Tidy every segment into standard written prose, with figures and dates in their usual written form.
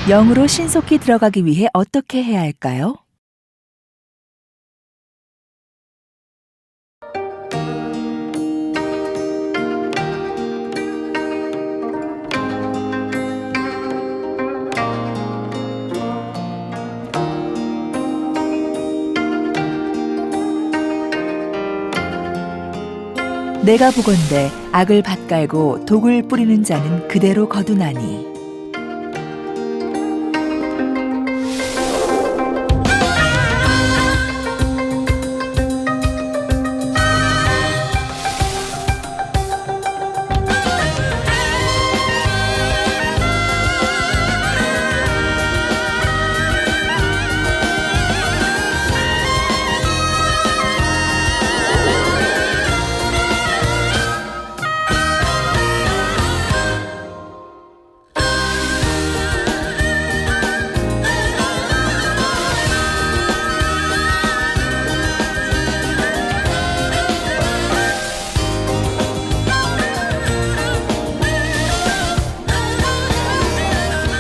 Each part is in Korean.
영으로 신속히 들어가기 위해 어떻게 해야 할까요? 내가 보건대 악을 밭갈고 독을 뿌리는 자는 그대로 거두나니.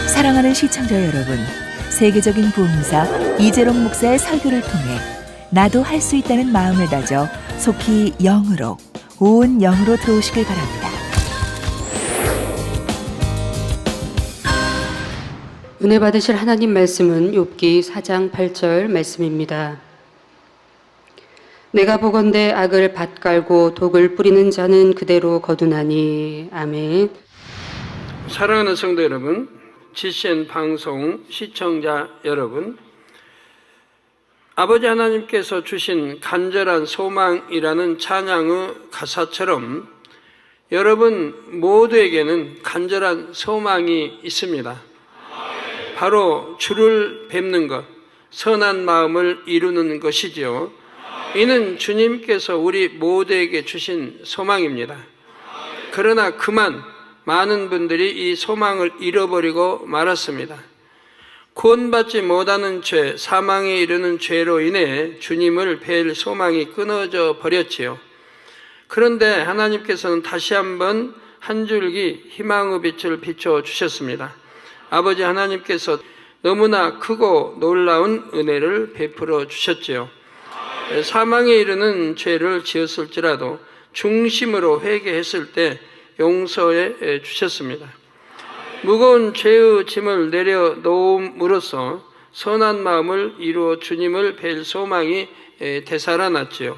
사랑하는 시청자 여러분, 세계적인 부흥사 이재롱 목사의 설교를 통해 나도 할 수 있다는 마음을 다져 속히 영으로, 온 영으로 들어오시길 바랍니다. 은혜 받으실 하나님 말씀은 욥기 4장 8절 말씀입니다. 내가 보건대 악을 밭갈고 독을 뿌리는 자는 그대로 거두나니. 아멘. 사랑하는 성도 여러분, GCN 방송 시청자 여러분, 아버지 하나님께서 주신 간절한 소망이라는 찬양의 가사처럼 여러분 모두에게는 간절한 소망이 있습니다. 바로 주를 뵙는 것, 선한 마음을 이루는 것이지요. 이는 주님께서 우리 모두에게 주신 소망입니다. 그러나 그만 많은 분들이 이 소망을 잃어버리고 말았습니다. 구원받지 못하는 죄, 사망에 이르는 죄로 인해 주님을 뵐 소망이 끊어져 버렸지요. 그런데 하나님께서는 다시 한번 한 줄기 희망의 빛을 비춰 주셨습니다. 아버지 하나님께서 너무나 크고 놀라운 은혜를 베풀어 주셨지요. 사망에 이르는 죄를 지었을지라도 중심으로 회개했을 때 용서해 주셨습니다. 무거운 죄의 짐을 내려놓음으로써 선한 마음을 이루어 주님을 뵐 소망이 되살아났지요.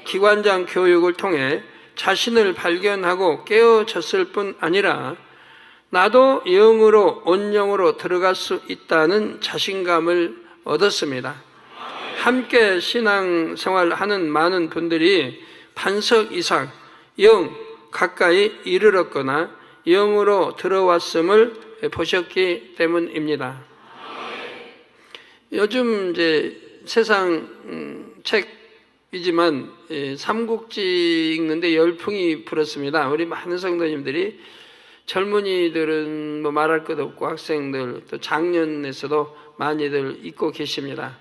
기관장 교육을 통해 자신을 발견하고 깨어졌을 뿐 아니라 나도 영으로 온영으로 들어갈 수 있다는 자신감을 얻었습니다. 함께 신앙생활하는 많은 분들이 반석 이상 영 가까이 이르렀거나 영으로 들어왔음을 보셨기 때문입니다. 요즘 이제 세상 책이지만 삼국지 읽는데 열풍이 불었습니다. 우리 많은 성도님들이 젊은이들은 뭐 말할 것 없고 학생들 또 장년에서도 많이들 읽고 계십니다.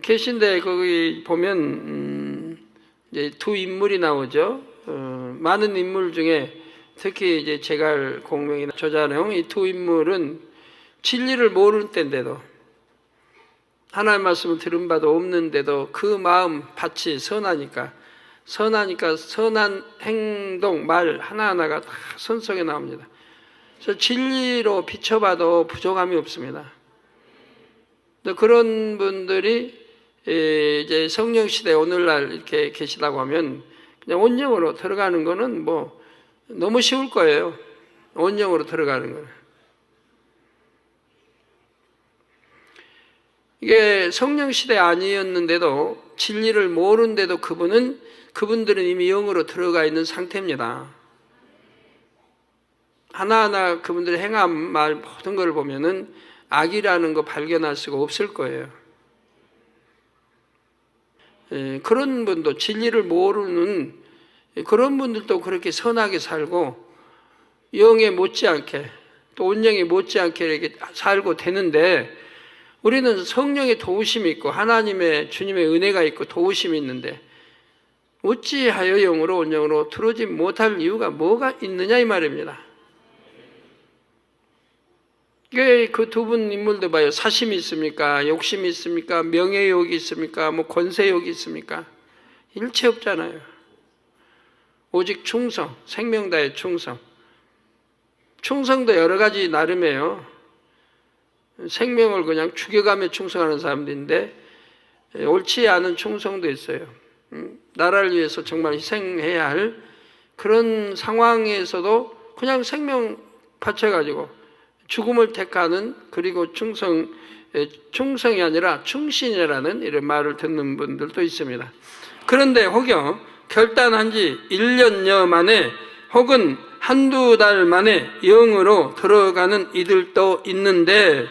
계신데 거기 보면 이제 두 인물이 나오죠. 많은 인물 중에 특히 이제 제갈 공명이나 조자룡 이 두 인물은 진리를 모르는 때인데도 하나님의 말씀을 들은 바도 없는데도 그 마음 밭이 선하니까 선한 행동, 말 하나하나가 다 선속에 나옵니다. 그래서 진리로 비춰봐도 부족함이 없습니다. 그런 분들이 이제 성령 시대 오늘날 이렇게 계시다고 하면 그냥 온영으로 들어가는 거는 뭐 너무 쉬울 거예요. 온영으로 들어가는 거는. 이게 성령 시대 아니었는데도 진리를 모르는데도 그분들은 이미 영으로 들어가 있는 상태입니다. 하나하나 그분들의 행함, 말 모든 걸 보면은 악이라는 거 발견할 수가 없을 거예요. 그런 분도 진리를 모르는 그런 분들도 그렇게 선하게 살고 영에 못지않게 또 온영에 못지않게 이렇게 살고 되는데 우리는 성령의 도우심이 있고 하나님의 주님의 은혜가 있고 도우심이 있는데 어찌하여 영으로 온영으로 들어오지 못할 이유가 뭐가 있느냐 이 말입니다. 그 두 분 인물도 봐요. 사심이 있습니까? 욕심이 있습니까? 명예욕이 있습니까? 뭐 권세욕이 있습니까? 일체 없잖아요. 오직 충성, 생명 다해 충성. 충성도 여러 가지 나름이에요. 생명을 그냥 죽여가며 충성하는 사람들인데 옳지 않은 충성도 있어요. 나라를 위해서 정말 희생해야 할 그런 상황에서도 그냥 생명 바쳐가지고 죽음을 택하는, 그리고 충성이 아니라 충신이라는 이런 말을 듣는 분들도 있습니다. 그런데 혹여 결단한 지 1년여 만에 혹은 한두 달 만에 영으로 들어가는 이들도 있는데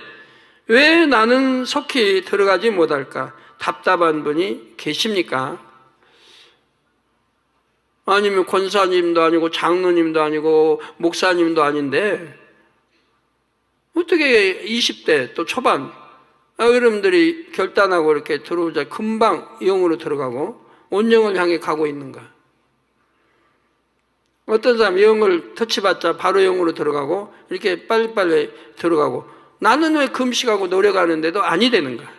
왜 나는 속히 들어가지 못할까? 답답한 분이 계십니까? 아니면 권사님도 아니고 장로님도 아니고 목사님도 아닌데 어떻게 20대 또 초반 여러분들이 결단하고 이렇게 들어오자 금방 영으로 들어가고 온영을 향해 가고 있는가? 어떤 사람 영을 터치받자 바로 영으로 들어가고 이렇게 빨리빨리 들어가고, 나는 왜 금식하고 노력하는데도 아니 되는가?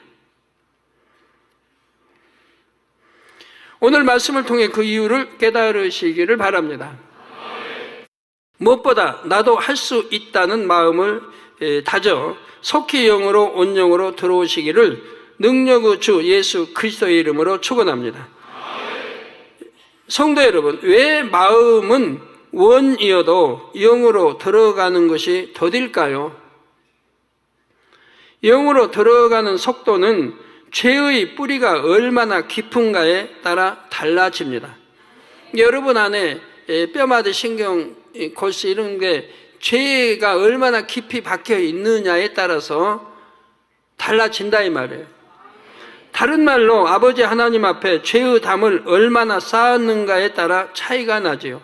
오늘 말씀을 통해 그 이유를 깨달으시기를 바랍니다. 무엇보다 나도 할 수 있다는 마음을 다져 속히 영으로 온영으로 들어오시기를 능력의 주 예수 그리스도의 이름으로 축원합니다. 성도 여러분, 왜 마음은 원이어도 영으로 들어가는 것이 더딜까요? 영으로 들어가는 속도는 죄의 뿌리가 얼마나 깊은가에 따라 달라집니다. 여러분 안에 뼈마디 신경, 골수 이런 게 죄가 얼마나 깊이 박혀 있느냐에 따라서 달라진다 이 말이에요. 다른 말로 아버지 하나님 앞에 죄의 담을 얼마나 쌓았는가에 따라 차이가 나지요.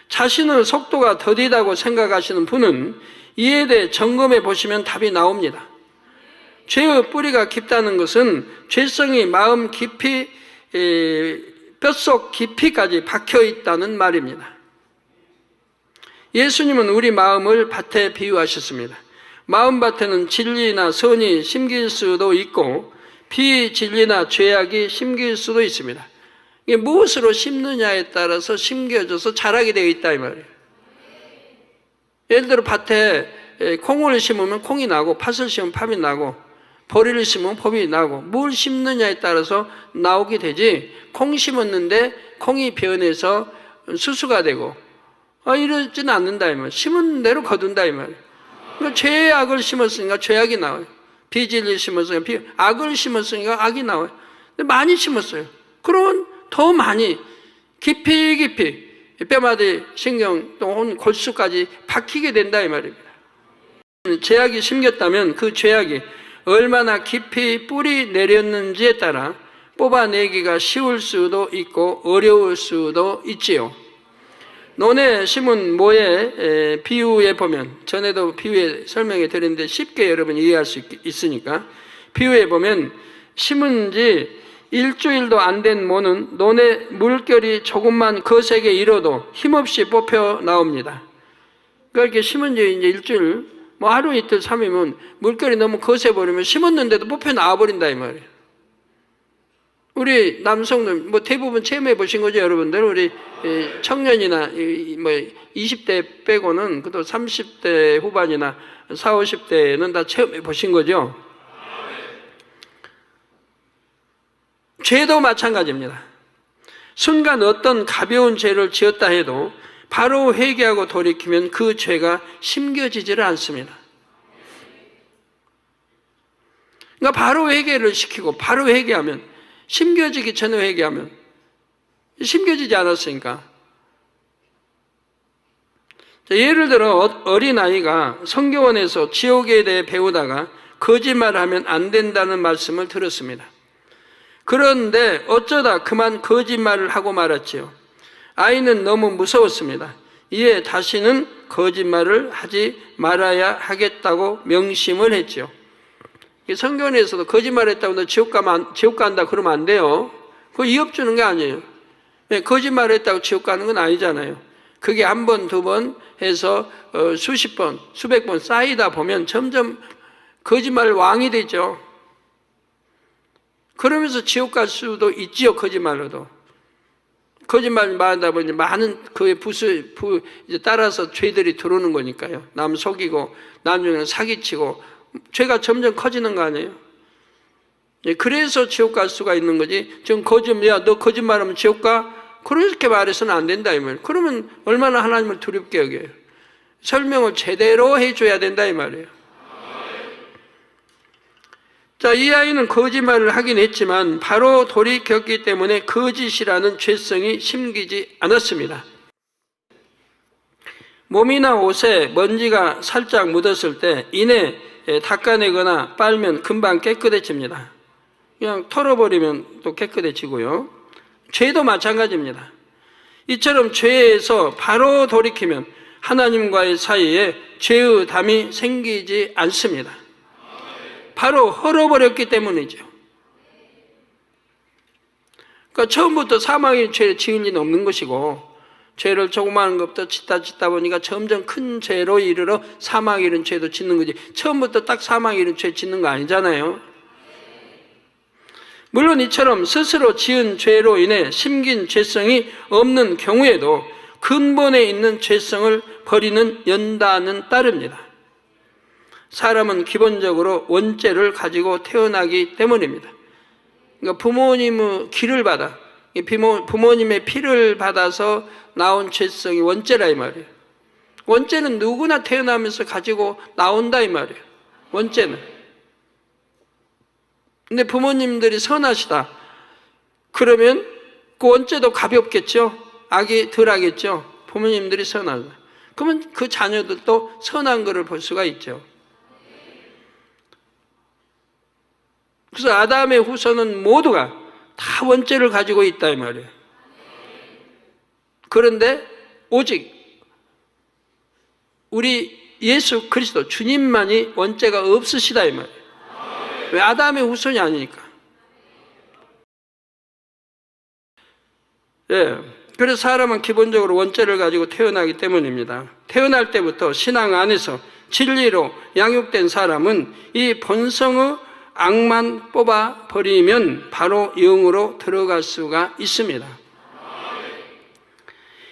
자신의 속도가 더디다고 생각하시는 분은 이에 대해 점검해 보시면 답이 나옵니다. 죄의 뿌리가 깊다는 것은 죄성이 마음 깊이, 뼛속 깊이까지 박혀 있다는 말입니다. 예수님은 우리 마음을 밭에 비유하셨습니다. 마음밭에는 진리나 선이 심길 수도 있고 비진리나 죄악이 심길 수도 있습니다. 이게 무엇으로 심느냐에 따라서 심겨져서 자라게 되어 있다 이 말이에요. 예를 들어 밭에 콩을 심으면 콩이 나고 팥을 심으면 팥이 나고 보리를 심으면 보리 나고, 뭘 심느냐에 따라서 나오게 되지, 콩 심었는데 콩이 변해서 수수가 되고 이러지는 않는다 이 말이에요. 심은 대로 거둔다 이 말이에요. 그러니까 죄악을 심었으니까 죄악이 나와요. 비진리 심었으니까 악을 심었으니까 악이 나와요. 근데 많이 심었어요. 그러면 더 많이 깊이 뼈마디 신경 또 골수까지 박히게 된다 이 말입니다. 죄악이 심겼다면 그 죄악이 얼마나 깊이 뿌리 내렸는지에 따라 뽑아내기가 쉬울 수도 있고 어려울 수도 있지요. 논에 심은 모의 비유에 보면, 전에도 비유에 설명해 드렸는데 쉽게 여러분이 이해할 수 있으니까, 비유에 보면 심은 지 일주일도 안 된 모는 논에 물결이 조금만 거세게 일어도 힘없이 뽑혀 나옵니다. 그러니까 이렇게 심은 지 이제 일주일, 뭐 하루 이틀 3일이면 물결이 너무 거세 버리면 심었는데도 뽑혀 나와버린다 이 말이에요. 우리 남성들 뭐 대부분 체험해 보신 거죠, 여러분들. 우리 청년이나 뭐 20대 빼고는 그래도 30대 후반이나 40, 50대는 다 체험해 보신 거죠. 죄도 마찬가지입니다. 순간 어떤 가벼운 죄를 지었다 해도 바로 회개하고 돌이키면 그 죄가 심겨지지를 않습니다. 그러니까 바로 회개를 시키고 바로 회개하면, 심겨지기 전에 회개하면, 심겨지지 않았으니까. 예를 들어 어린아이가 성경원에서 지옥에 대해 배우다가 거짓말하면 안 된다는 말씀을 들었습니다. 그런데 어쩌다 그만 거짓말을 하고 말았지요. 아이는 너무 무서웠습니다. 이에 다시는 거짓말을 하지 말아야 하겠다고 명심을 했죠. 성경에서도 거짓말했다고 너 지옥 간다 그러면 안 돼요. 그거 이업 주는 게 아니에요. 거짓말했다고 지옥 가는 건 아니잖아요. 그게 한 번, 두 번 해서 수십 번, 수백 번 쌓이다 보면 점점 거짓말 왕이 되죠. 그러면서 지옥 갈 수도 있지요, 거짓말로도. 거짓말 말하다 보니 많은 그의 이제 따라서 죄들이 들어오는 거니까요. 남 속이고, 남중에는 사기치고, 죄가 점점 커지는 거 아니에요? 그래서 지옥 갈 수가 있는 거지. 지금 야, 너 거짓말하면 지옥 가? 그렇게 말해서는 안 된다, 이 말이에요. 그러면 얼마나 하나님을 두렵게 여겨요. 설명을 제대로 해줘야 된다, 이 말이에요. 자, 이 아이는 거짓말을 하긴 했지만 바로 돌이켰기 때문에 거짓이라는 죄성이 심기지 않았습니다. 몸이나 옷에 먼지가 살짝 묻었을 때 이내 닦아내거나 빨면 금방 깨끗해집니다. 그냥 털어버리면 또 깨끗해지고요. 죄도 마찬가지입니다. 이처럼 죄에서 바로 돌이키면 하나님과의 사이에 죄의 담이 생기지 않습니다. 바로 헐어버렸기 때문이죠. 그러니까 처음부터 사망의 죄를 지은 일은 없는 것이고, 죄를 조그마한 것부터 짓다 보니까 점점 큰 죄로 이르러 사망에 이른 죄도 짓는 거지, 처음부터 딱 사망에 이른 죄 짓는 거 아니잖아요. 물론 이처럼 스스로 지은 죄로 인해 심긴 죄성이 없는 경우에도 근본에 있는 죄성을 버리는 연단은 따릅니다. 사람은 기본적으로 원죄를 가지고 태어나기 때문입니다. 그러니까 부모님의 기를 받아, 부모님의 피를 받아서 나온 죄성이 원죄라 이 말이에요. 원죄는 누구나 태어나면서 가지고 나온다 이 말이에요. 원죄는. 근데 부모님들이 선하시다. 그러면 그 원죄도 가볍겠죠. 악이 덜 하겠죠. 부모님들이 선하다. 그러면 그 자녀들도 선한 것을 볼 수가 있죠. 그래서 아담의 후손은 모두가 다 원죄를 가지고 있다 이 말이에요. 그런데 오직 우리 예수 그리스도 주님만이 원죄가 없으시다 이 말이에요. 왜? 아담의 후손이 아니니까. 예. 그래서 사람은 기본적으로 원죄를 가지고 태어나기 때문입니다. 태어날 때부터 신앙 안에서 진리로 양육된 사람은 이 본성의 악만 뽑아 버리면 바로 영으로 들어갈 수가 있습니다.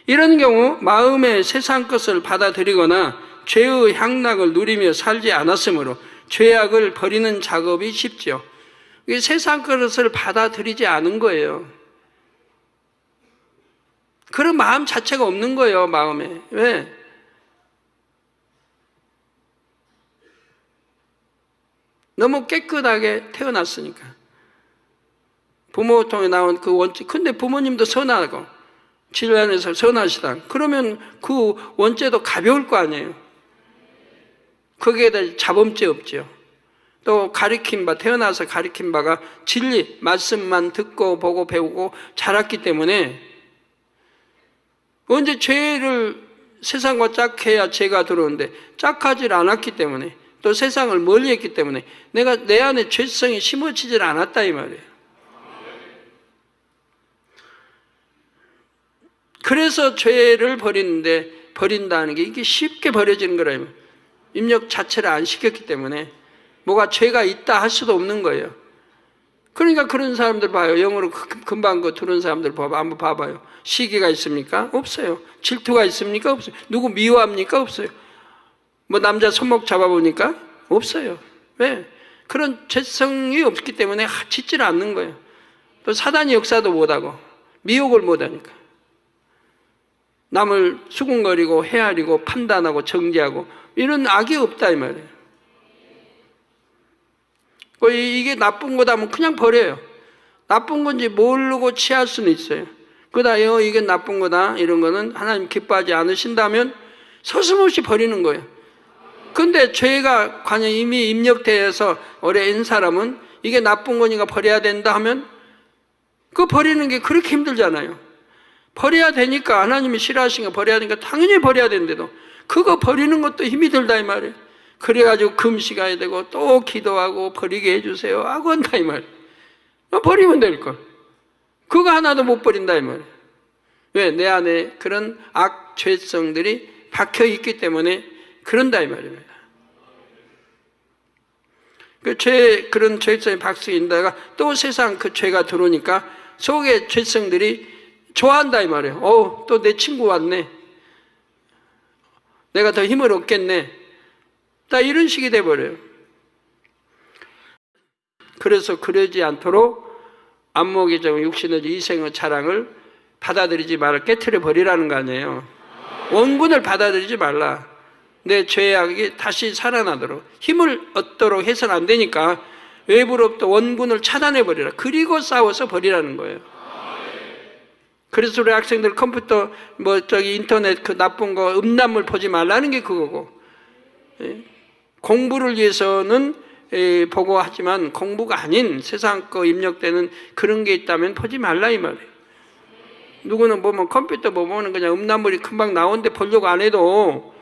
이런 경우 마음의 세상 것을 받아들이거나 죄의 향락을 누리며 살지 않았으므로 죄악을 버리는 작업이 쉽죠. 세상 것을 받아들이지 않은 거예요. 그런 마음 자체가 없는 거예요, 마음에. 왜? 너무 깨끗하게 태어났으니까. 부모 통해 나온 그 원죄. 근데 부모님도 선하고 질환에서 선하시다. 그러면 그 원죄도 가벼울 거 아니에요. 거기에 대해 자범죄 없죠. 또 가리킨 바, 태어나서 가리킨 바가 진리, 말씀만 듣고 보고 배우고 자랐기 때문에 언제 죄를 세상과 짝해야 죄가 들어오는데 짝하지 않았기 때문에 또 세상을 멀리했기 때문에 내가 내 안에 죄성이 심어지질 않았다 이 말이에요. 그래서 죄를 버린다는 게 이게 쉽게 버려지는 거라요. 입력 자체를 안 시켰기 때문에 뭐가 죄가 있다 할 수도 없는 거예요. 그러니까 그런 사람들 봐요. 영어로 금방 들은 사람들 한번 봐봐요. 시기가 있습니까? 없어요. 질투가 있습니까? 없어요. 누구 미워합니까? 없어요. 뭐 남자 손목 잡아보니까 없어요. 왜? 그런 죄성이 없기 때문에 짓질 않는 거예요. 또 사단이 역사도 못하고 미혹을 못하니까 남을 수군거리고 헤아리고 판단하고 정죄하고 이런 악이 없다 이 말이에요. 이게 나쁜 거다 하면 그냥 버려요. 나쁜 건지 모르고 취할 수는 있어요. 그러다 이게 나쁜 거다 이런 거는 하나님 기뻐하지 않으신다면 서슴없이 버리는 거예요. 근데 죄가 관여 이미 입력되어서 오래인 사람은 이게 나쁜 거니까 버려야 된다 하면 그거 버리는 게 그렇게 힘들잖아요. 버려야 되니까 하나님이 싫어하신 거 버려야 되니까 당연히 버려야 되는데도 그거 버리는 것도 힘이 들다 이 말이에요. 그래가지고 금식해야 되고 또 기도하고 버리게 해주세요 하고 한다 이 말이에요. 버리면 될걸. 그거 하나도 못 버린다 이 말이에요. 왜? 내 안에 그런 죄성들이 박혀 있기 때문에 그런다 이 말입니다. 그런 죄성이 박혀 있다가 또 세상 그 죄가 들어오니까 속에 죄성들이 좋아한다 이 말이에요. 또 내 친구 왔네. 내가 더 힘을 얻겠네. 다 이런 식이 돼버려요. 그래서 그러지 않도록 안목의 정, 육신의 이생의 자랑을 받아들이지 말아 깨트려 버리라는 거 아니에요. 원군을 받아들이지 말라. 내 죄악이 다시 살아나도록 힘을 얻도록 해서는 안 되니까 외부로부터 원군을 차단해 버리라. 그리고 싸워서 버리라는 거예요. 그래서 우리 학생들 컴퓨터 인터넷 그 나쁜 거 음란물 보지 말라는 게 그거고, 공부를 위해서는 보고 하지만 공부가 아닌 세상 거 입력되는 그런 게 있다면 보지 말라 이 말이에요. 누구는 보면 컴퓨터 보면 그냥 음란물이 금방 나오는데 보려고 안 해도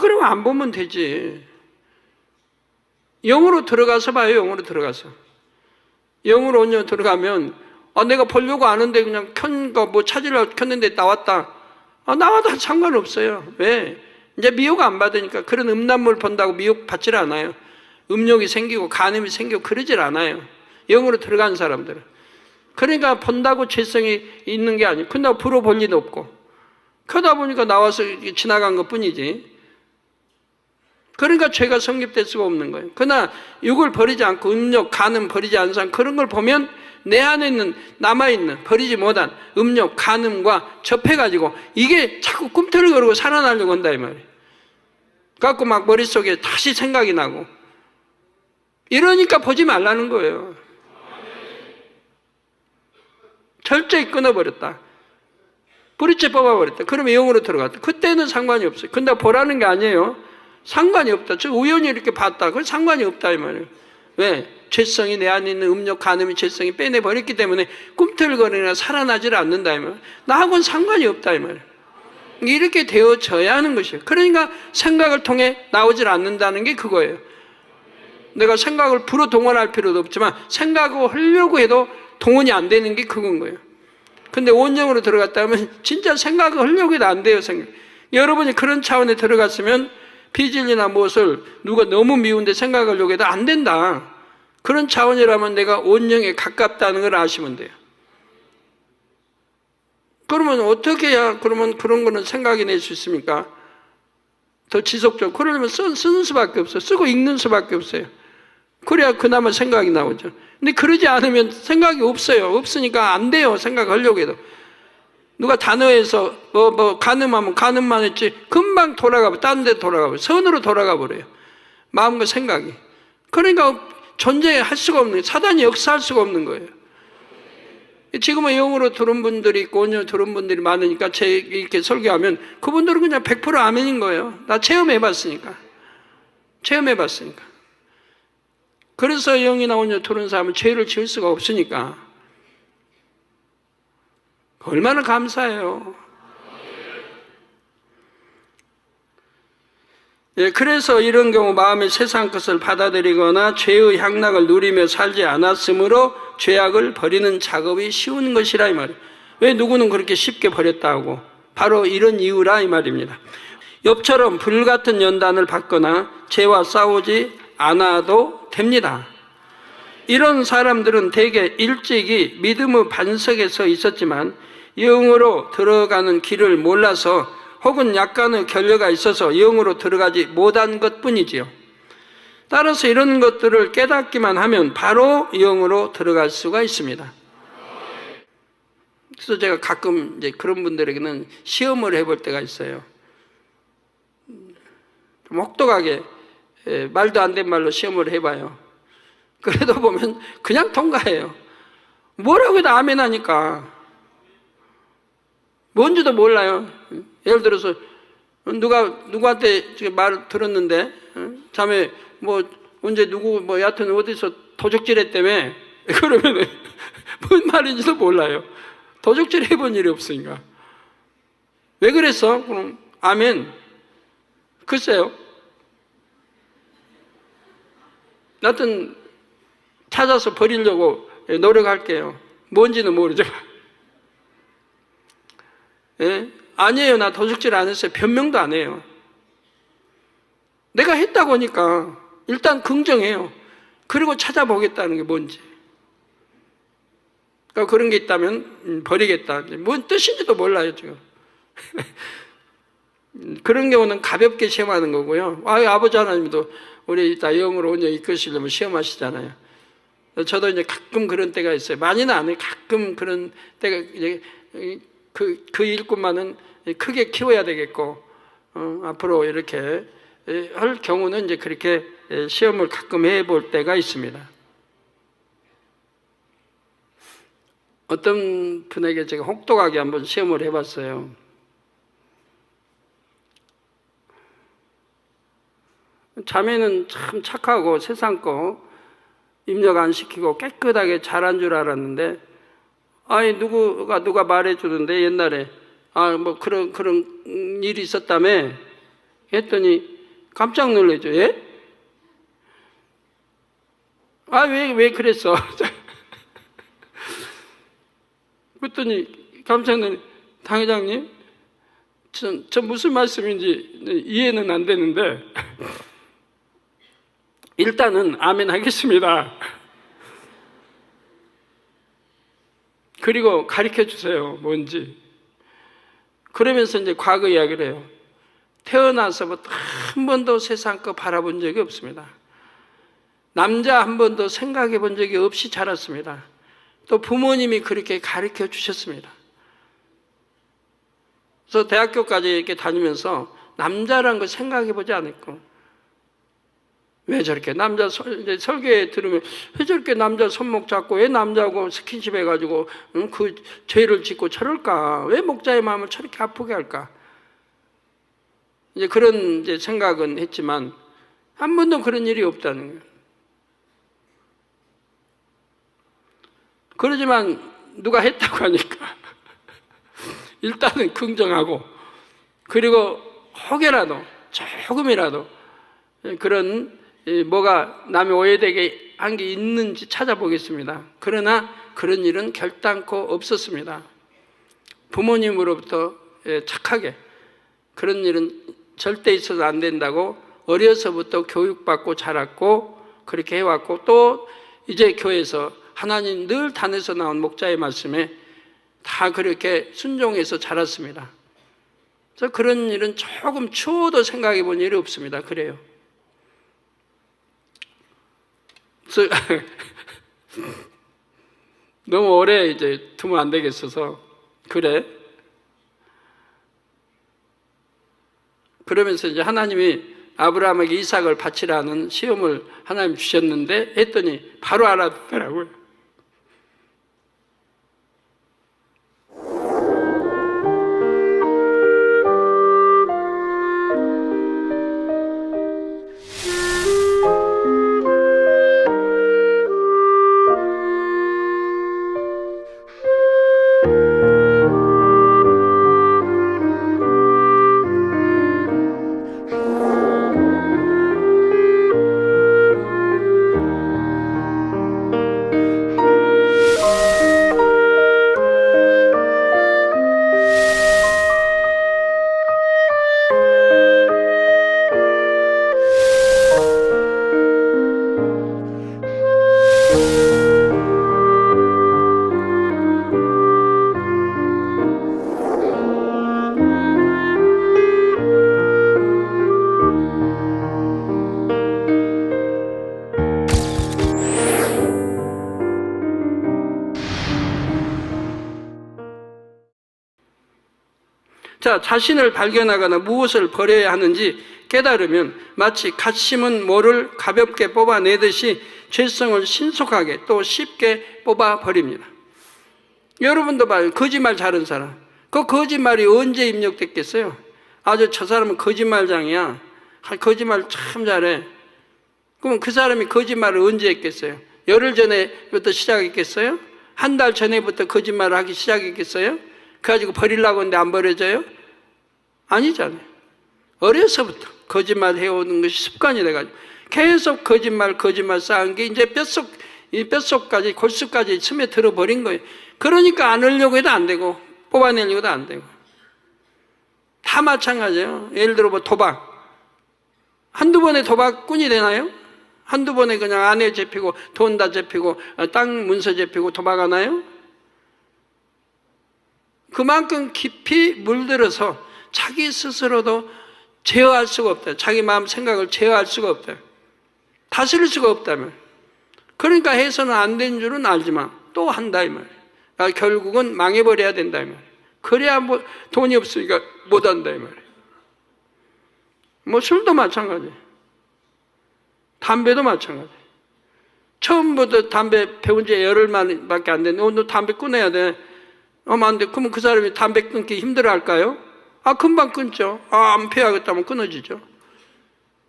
그러면 안 보면 되지. 영으로 들어가서 봐요. 영으로 들어가서. 영으로 온전 들어가면 내가 보려고 아는데 그냥 켠 거 뭐 찾으려고 켰는데 나왔다. 나와도 상관없어요. 왜? 이제 미혹 안 받으니까. 그런 음란물 본다고 미혹 받질 않아요. 음욕이 생기고 간음이 생기고 그러질 않아요. 영으로 들어간 사람들은. 그러니까 본다고 죄성이 있는 게 아니에요. 근데 불어 볼 리도 없고. 그러다 보니까 나와서 지나간 것 뿐이지. 그러니까 죄가 성립될 수가 없는 거예요. 그러나 육을 버리지 않고 음욕, 간음 버리지 않는 사람, 그런 걸 보면 내 안에 있는 남아있는 버리지 못한 음욕, 간음과 접해가지고 이게 자꾸 꿈틀거리고 살아나려고 한다 이 말이에요. 갖고 막 머릿속에 다시 생각이 나고 이러니까 보지 말라는 거예요. 철저히 끊어버렸다. 뿌리째 뽑아버렸다. 그러면 영으로 들어갔다. 그때는 상관이 없어요. 근데 보라는 게 아니에요. 상관이 없다. 저 우연히 이렇게 봤다. 그건 상관이 없다 이 말이에요. 왜? 죄성이 내 안에 있는 음욕, 간음의 죄성이 빼내버렸기 때문에 꿈틀거리나 살아나질 않는다 이 말이에요. 나하고는 상관이 없다 이 말이에요. 이렇게 되어져야 하는 것이에요. 그러니까 생각을 통해 나오질 않는다는 게 그거예요. 내가 생각을 불어 동원할 필요도 없지만 생각을 하려고 해도 동원이 안 되는 게 그건 거예요. 근데 온정으로 들어갔다 하면 진짜 생각을 하려고 해도 안 돼요. 여러분이 그런 차원에 들어갔으면 비질리나 무엇을 누가 너무 미운데 생각하려고 해도 안 된다. 그런 차원이라면 내가 온영에 가깝다는 걸 아시면 돼요. 그러면 어떻게 해야 그러면 그런 거는 생각이 낼 수 있습니까? 더 지속적으로. 그러려면 쓰는 수밖에 없어요. 쓰고 읽는 수밖에 없어요. 그래야 그나마 생각이 나오죠. 근데 그러지 않으면 생각이 없어요. 없으니까 안 돼요. 생각하려고 해도. 누가 단어에서 간음하면 간음만 했지 금방 다른 데 돌아가 버려요. 선으로 돌아가 버려요. 마음과 생각이. 그러니까 존재할 수가 없는 거예요. 사단이 역사할 수가 없는 거예요. 지금은 영으로 들은 분들이 있고 온영으로 들은 분들이 많으니까 이렇게 설교하면 그분들은 그냥 100% 아멘인 거예요. 나 체험해봤으니까. 그래서 영이나 온영으로 들은 사람은 죄를 지을 수가 없으니까. 얼마나 감사해요. 그래서 이런 경우 마음에 세상 것을 받아들이거나 죄의 향락을 누리며 살지 않았으므로 죄악을 버리는 작업이 쉬운 것이라 이 말이에요. 왜 누구는 그렇게 쉽게 버렸다고? 바로 이런 이유라 이 말입니다. 욥처럼 불같은 연단을 받거나 죄와 싸우지 않아도 됩니다. 이런 사람들은 대개 일찍이 믿음의 반석에 서 있었지만 영으로 들어가는 길을 몰라서 혹은 약간의 결례가 있어서 영으로 들어가지 못한 것뿐이지요. 따라서 이런 것들을 깨닫기만 하면 바로 영으로 들어갈 수가 있습니다. 그래서 제가 가끔 이제 그런 분들에게는 시험을 해볼 때가 있어요. 좀 혹독하게 말도 안 된 말로 시험을 해봐요. 그래도 보면 그냥 통과해요. 뭐라고 해도 아멘 하니까. 뭔지도 몰라요. 예를 들어서 누구한테 말 들었는데 자매 언제 여하튼 어디서 도적질했다며. 그러면 뭔 말인지도 몰라요. 도적질 해본 일이 없으니까. 왜 그랬어? 그럼 아멘. 글쎄요. 여하튼 찾아서 버리려고 노력할게요. 뭔지는 모르죠. 예? 아니에요, 나 도둑질 안 했어요. 변명도 안 해요. 내가 했다고 하니까 일단 긍정해요. 그리고 찾아보겠다는 게 뭔지. 그러니까 그런 게 있다면 버리겠다. 뭔 뜻인지도 몰라요, 지금. 그런 경우는 가볍게 시험하는 거고요. 아버지 하나님도 우리 이따 영으로 온전히 이끄시려면 시험하시잖아요. 저도 이제 가끔 그런 때가 있어요. 많이는 안 해요. 가끔 그런 때가 이제 그 일꾼만은 크게 키워야 되겠고, 앞으로 이렇게 할 경우는 이제 그렇게 시험을 가끔 해볼 때가 있습니다. 어떤 분에게 제가 혹독하게 한번 시험을 해봤어요. 자매는 참 착하고 세상 거 입력 안 시키고 깨끗하게 잘한 줄 알았는데, 아니 누가 말해주는데 옛날에 뭐 그런 일이 있었다며 했더니 깜짝 놀래죠. 예? 왜 그랬어? 그랬더니 깜짝 놀래. 당회장님, 저 무슨 말씀인지 이해는 안 되는데 일단은 아멘 하겠습니다. 그리고 가르쳐 주세요, 뭔지. 그러면서 이제 과거 이야기를 해요. 태어나서부터 한 번도 세상 거 바라본 적이 없습니다. 남자 한 번도 생각해 본 적이 없이 자랐습니다. 또 부모님이 그렇게 가르쳐 주셨습니다. 그래서 대학교까지 이렇게 다니면서 남자라는 걸 생각해 보지 않았고, 왜 저렇게 남자 설교에 들으면 왜 저렇게 남자 손목 잡고 왜 남자하고 스킨십 해가지고 그 죄를 짓고 저럴까? 왜 목자의 마음을 저렇게 아프게 할까? 이제 그런 이제 생각은 했지만 한 번도 그런 일이 없다는 거예요. 그러지만 누가 했다고 하니까 일단은 긍정하고, 그리고 혹여라도 조금이라도 그런 뭐가 남이 오해되게 한 게 있는지 찾아보겠습니다. 그러나 그런 일은 결단코 없었습니다. 부모님으로부터 착하게 그런 일은 절대 있어도 안 된다고 어려서부터 교육받고 자랐고 그렇게 해왔고, 또 이제 교회에서 하나님 늘 단에서 나온 목자의 말씀에 다 그렇게 순종해서 자랐습니다. 그래서 그런 일은 조금 추워도 생각해 본 일이 없습니다. 그래요. 그래서 너무 오래 이제 두면 안 되겠어서 그래. 그러면서 이제 하나님이 아브라함에게 이삭을 바치라는 시험을 하나님 주셨는데 했더니 바로 알아듣더라고요. 자, 자신을 발견하거나 무엇을 버려야 하는지 깨달으면 마치 갓 심은 모를 가볍게 뽑아내듯이 죄성을 신속하게 또 쉽게 뽑아버립니다. 여러분도 봐요. 거짓말 잘하는 사람. 그 거짓말이 언제 입력됐겠어요? 아주 저 사람은 거짓말장이야. 거짓말 참 잘해. 그러면 그 사람이 거짓말을 언제 했겠어요? 열흘 전에부터 시작했겠어요? 한 달 전에부터 거짓말을 하기 시작했겠어요? 그래가지고 버리려고 하는데 안 버려져요? 아니잖아요. 어려서부터 거짓말 해오는 것이 습관이 돼가지고 계속 거짓말 쌓은 게 이제 뼛속까지 골수까지 스며들어 버린 거예요. 그러니까 안 하려고 해도 안 되고 뽑아내려고 해도 안 되고. 다 마찬가지예요. 예를 들어 뭐 도박. 한두 번에 도박꾼이 되나요? 한두 번에 그냥 아내 잡히고 돈 다 잡히고 땅 문서 잡히고 도박하나요? 그만큼 깊이 물들어서 자기 스스로도 제어할 수가 없다. 자기 마음 생각을 제어할 수가 없다. 다스릴 수가 없다면. 그러니까 해서는 안 된 줄은 알지만 또 한다 이 말이에요. 그러니까 결국은 망해버려야 된다 이 말이에요. 그래야 뭐 돈이 없으니까 못 한다 이 말이에요. 뭐 술도 마찬가지예요. 담배도 마찬가지예요. 처음부터 담배 배운 지 열흘만밖에 안 됐는데 오늘 담배 끊어야 돼. 안 돼. 그러면 그 사람이 담배 끊기 힘들어 할까요? 금방 끊죠. 안 피워야겠다면 끊어지죠.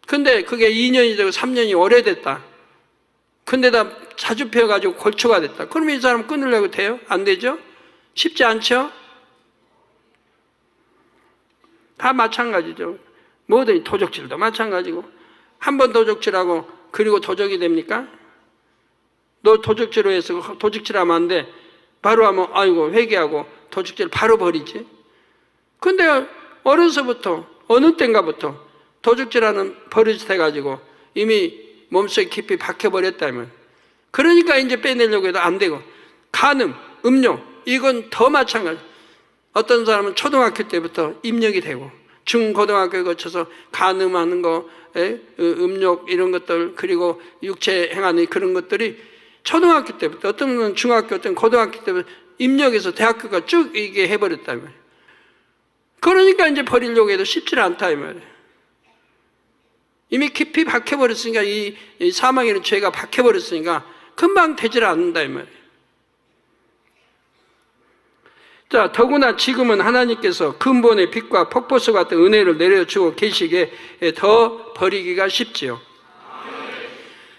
근데 그게 2년이 되고 3년이 오래됐다. 근데 다 자주 피워가지고 골초가 됐다. 그러면 이 사람 끊으려고 돼요? 안 되죠? 쉽지 않죠? 다 마찬가지죠. 뭐든 도적질도 마찬가지고. 한 번 도적질하고 그리고 도적이 됩니까? 너 도적질로 해서 도적질하면 안 돼. 바로 하면 아이고 회개하고 도적질 바로 버리지. 근데 어려서부터 어느 때인가부터 도적질하는 버릇이 돼가지고 이미 몸속에 깊이 박혀버렸다면 그러니까 이제 빼내려고 해도 안 되고 간음, 음욕 이건 더 마찬가지. 어떤 사람은 초등학교 때부터 입력이 되고 중고등학교에 거쳐서 간음하는 거, 음욕 이런 것들 그리고 육체 행하는 그런 것들이 초등학교 때부터 어떤 분은 중학교 어떤 고등학교 때부터 입력해서 대학교가 쭉 이게 해버렸다면 그러니까 이제 버리려고 해도 쉽지 않다 이 말이에요. 이미 깊이 박혀버렸으니까 이 사망이라는 죄가 박혀버렸으니까 금방 되질 않는다 이 말이에요. 자, 더구나 지금은 하나님께서 근본의 빛과 폭포수 같은 은혜를 내려주고 계시기에 더 버리기가 쉽지요.